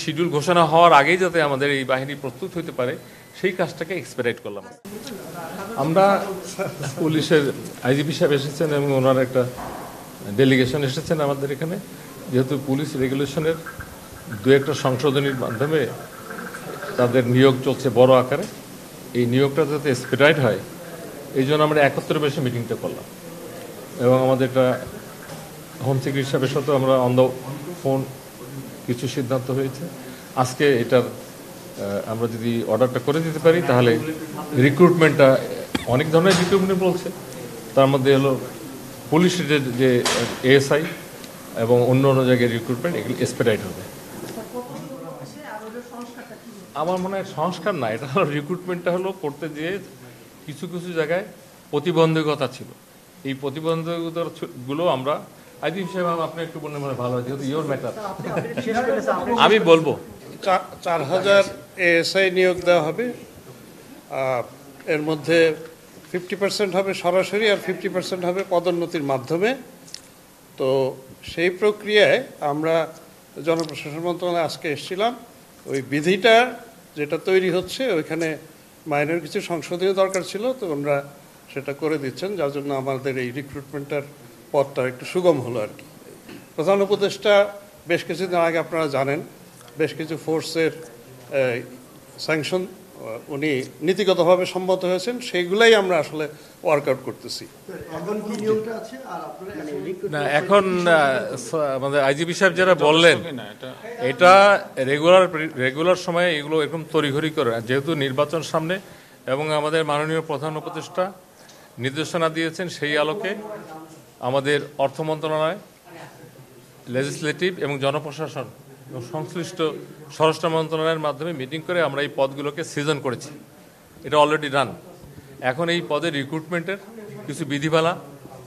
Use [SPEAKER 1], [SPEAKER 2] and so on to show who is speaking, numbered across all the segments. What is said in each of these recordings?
[SPEAKER 1] Schedule ঘোষণা হওয়ার আগেই যাতে আমাদের এই বাহিনী প্রস্তুত হতে পারে সেই কাজটাকে এক্সপেডিট করলাম। আমরা পুলিশের আইজিপি সাহেব এসেছেন এবং ওনার একটা ডেলিগেশন এসেছেন আমাদের এখানে, যেহেতু পুলিশ রেগুলেশনের দু একটা সংশোধনীর মাধ্যমে তাদের নিয়োগ চলছে বড় আকারে, এই নিয়োগটা যাতে এক্সপেডিট হয় এই জন্য আমরা 71 বেশি মিটিংটা করলাম এবং আমাদের একটা হোম সেক্রেটারি সাহেবের সাথেও আমরা অন দ্য ফোন কিছু সিদ্ধান্ত হয়েছে। আজকে এটার আমরা যদি অর্ডারটা করে দিতে পারি তাহলে রিক্রুটমেন্টটা অনেক ধরনের রিক্রুটমেন্ট বলছে, তার মধ্যে হলো পুলিশের যে এএসআই এবং অন্য অন্য জায়গায় রিক্রুটমেন্ট এগুলো এক্সপেডিট হবে। আমার মনে হয় সংস্কার না, এটা হলো রিক্রুটমেন্টটা হলো করতে যেয়ে কিছু কিছু জায়গায় প্রতিবন্ধকতা ছিল, এই প্রতিবন্ধকতাগুলো আমরা আইজি হিসেবে আপনি একটু বললে মানে ভালো হয়, যেহেতু ইয়োর ম্যাটার আমি বলবো।
[SPEAKER 2] 4000 এএসআই নিয়োগ দেওয়া হবে, এর মধ্যে 50% হবে সরাসরি আর 50% হবে পদোন্নতির মাধ্যমে। তো সেই প্রক্রিয়ায় আমরা জনপ্রশাসন মন্ত্রণালয়ে আজকে এসেছিলাম, ওই বিধিটা যেটা তৈরি হচ্ছে ওইখানে মাইনর কিছু সংশোধনীয় দরকার ছিল, তো আমরা সেটা করে দিচ্ছেন, যার জন্য আমাদের এই রিক্রুটমেন্টের পথটা একটু সুগম হলো আর কি। প্রধান উপদেষ্টা বেশ কিছুদিন আগে আপনারা জানেন বেশ কিছু ফোর্সের স্যাংশন উনি নীতিগতভাবে সম্মত হয়েছেন, সেইগুলাই আমরা আসলে ওয়ার্কআউট করতেছি।
[SPEAKER 1] না এখন আমাদের আইজিপি সাহেব যারা বললেন এটা রেগুলার সময়ে এগুলো এরকম তড়িঘড়ি করে, যেহেতু নির্বাচন সামনে এবং আমাদের মাননীয় প্রধান উপদেষ্টা নির্দেশনা দিয়েছেন, সেই আলোকে আমাদের অর্থ মন্ত্রণালয়, লেজিসলেটিভ এবং জনপ্রশাসন এবং সংশ্লিষ্ট স্বরাষ্ট্র মন্ত্রণালয়ের মাধ্যমে মিটিং করে আমরা এই পদগুলোকে সিজন করেছি। এটা অলরেডি রান। এখন এই পদের রিক্রুটমেন্টের কিছু বিধিমালা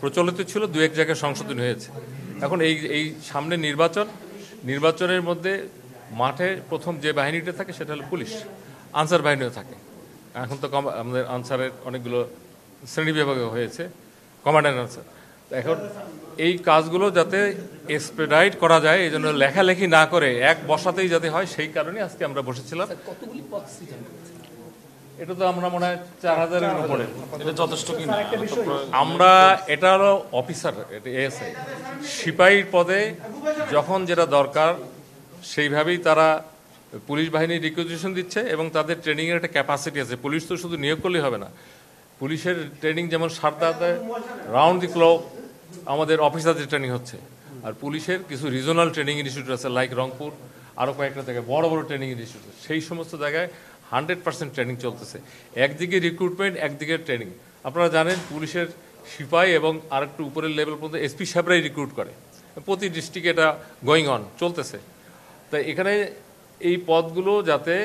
[SPEAKER 1] প্রচলিত ছিল, দু এক জায়গায় সংশোধনী হয়েছে। এখন এই সামনে নির্বাচনের মধ্যে মাঠে প্রথম যে বাহিনীটা থাকে সেটা হলো পুলিশ, আনসার বাহিনীও থাকে। এখন তো আমাদের আনসারের অনেকগুলো শ্রেণী বিভাগে হয়েছে, কমান্ডার আনসার। এখন এই কাজগুলো যাতে এক্সপেডাইট করা যায় এই জন্য লেখালেখি না করে এক বসাতেই যাতে হয়, সেই কারণে আজকে আমরা বসেছিলাম। এটা তো আমরা মনে হয় 4000-এর উপরে, এটা যথেষ্ট কিনা আমরা, এটা হলো অফিসার, এটা এএসআই সিপাহীর পদে যখন যেটা দরকার সেইভাবেই তারা পুলিশ বাহিনীর রিকুইজিশন দিচ্ছে এবং তাদের ট্রেনিংয়ের একটা ক্যাপাসিটি আছে। পুলিশ তো শুধু নিয়োগ করলেই হবে না, পুলিশের ট্রেনিং যেমন সারদাতে রাউন্ড দি ক্লক আমাদের অফিসারদের ট্রেনিং হচ্ছে, আর পুলিশের কিছু রিজনাল ট্রেনিং ইনস্টিটিউট আছে লাইক রংপুর, আরও কয়েকটা জায়গায় বড় বড় ট্রেনিং ইনস্টিটিউট, সেই সমস্ত জায়গায় 100% ট্রেনিং চলতেছে। একদিকে রিক্রুটমেন্ট, একদিকে ট্রেনিং। আপনারা জানেন পুলিশের সিপাহী এবং আর একটু উপরের লেভেল পর্যন্ত এসপি সাহেবরাই রিক্রুট করে, প্রতি ডিস্ট্রিক্টে এটা গোয়িং অন চলতেছে। তাই এখানে এই পদগুলো যাতে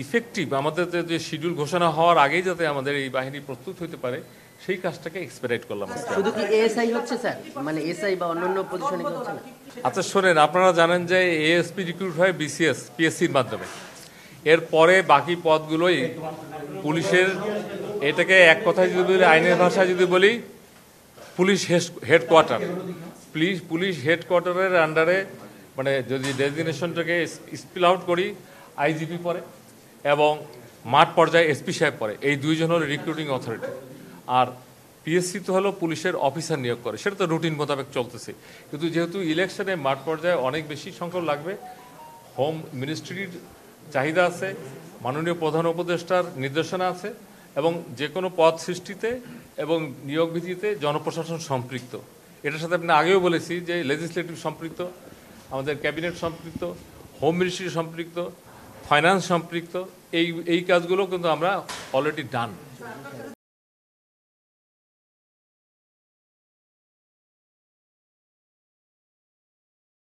[SPEAKER 1] ইফেক্টিভ, আমাদের যে শিডিউল ঘোষণা হওয়ার আগেই যাতে আমাদের এই বাহিনী প্রস্তুত হতে পারে সেই কাজটাকে এক্সপেডিট করলাম।
[SPEAKER 3] শুধু কি এএসআই হচ্ছে স্যার, মানে এসআই বা অন্যান্য পজিশনে কি হচ্ছে না?
[SPEAKER 1] আচ্ছা শোনেন, আপনারা জানেন যে এএসপি রিক্রুট হয় বিসিএস পিএসসির মাধ্যমে, এরপরে বাকি পদগুলোই পুলিশের, এটাকে এক কথায় যদি বলি, আইনের ভাষায় যদি বলি, পুলিশ হেডকোয়ার্টার, পুলিশ হেডকোয়ার্টারের আন্ডারে, মানে যদি ডেজিগনেশনটাকে স্পিল আউট করি, আইজিপি পরে এবং মাঠ পর্যায়ে এসপি সাহেব পরে, এই দুইজন হলো রিক্রুটিং অথরিটি। আর পিএসসি তো হলো পুলিশের অফিসার নিয়োগ করে, সেটা তো রুটিন মোতাবেক চলতেছে। কিন্তু যেহেতু ইলেকশনে মাঠ পর্যায়ে অনেক বেশি সংখ্যক লাগবে, হোম মিনিস্ট্রির চাহিদা আছে, মাননীয় প্রধান উপদেষ্টার নির্দেশনা আছে, এবং যে কোনো পদ সৃষ্টিতে এবং নিয়োগ ভিত্তিতে জনপ্রশাসন সম্পৃক্ত। এটার সাথে আপনি আগেও বলেছি যে লেজিসলেটিভ সম্পৃক্ত, আমাদের ক্যাবিনেট সম্পৃক্ত, হোম মিনিস্ট্রি সম্পৃক্ত, ফাইন্যান্স সম্পৃক্ত, এই কাজগুলো কিন্তু আমরা অলরেডি ডান।